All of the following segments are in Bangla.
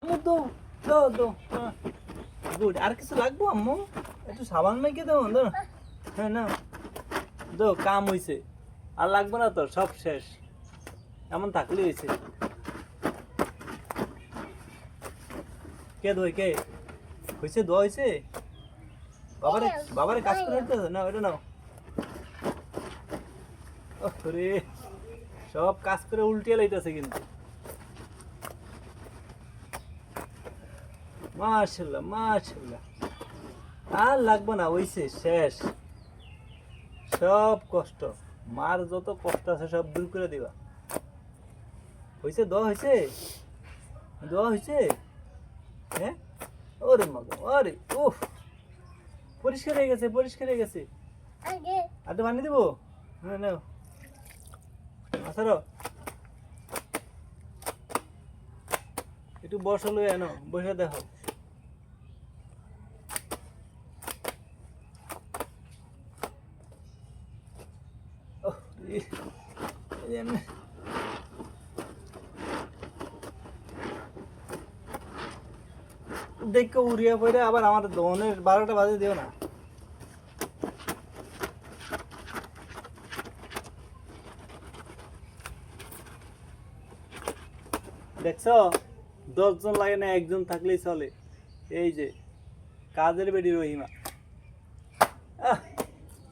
আম্মু দো দো দো গুড। আর কিছু লাগবো আম্মু? একটু সাবান মেখে দাও না। হ্যাঁ না দো, কাম হইছে। আর লাগবে না তো, সব শেষ। এমন থাকলে হয়েছে। কে দই কে হয়েছে? দোয়া হয়েছে? বাবারে বাবারে কাজ করে হইতেছে না, ওটা নাও। ওরে সব কাজ করে উল্টিয়ে লাইতেছে কিন্তু। মাশাআল্লাহ মাশাআল্লাহ। আর লাগবে না, হইছে, শেষ। সব কষ্ট, মার যত কষ্ট আছে সব দূর করে দিবা। হয়েছে? দোয়া হয়েছে? দোয়া হয়েছে? হ্যাঁ? ওরে মগো, ওরে উফ, পরিষ্কার হয়ে গেছে, পরিষ্কার হয়ে গেছে। আর তো বানিয়ে দেবো? হ্যাঁ নাও, আসারো একটু বসলো, এনো বসে দেখো। ওহ, দেখো উড়িয়া পড়ে আবার আমার দোনের 12টা বাজে দিও না। দেখছো, 10 জন লাগে না, একজন থাকলেই চলে। এই যে কাজের বেডি রহিমা।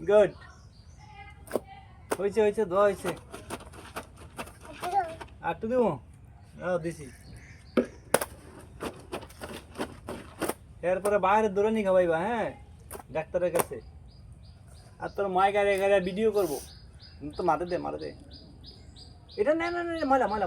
গুড, হয়েছে হয়েছে, দোয়া হয়েছে। আর তো দেবো? দিছি। এরপরে বাইরে দৌড়ে নি খাওয়াইবা, হ্যাঁ, ডাক্তারের কাছে। আর তোর মায় গাড়ি গাড়ি ভিডিও করবো তো, মারে দে মারে দে। এটা না না না, ময়লা ময়লা।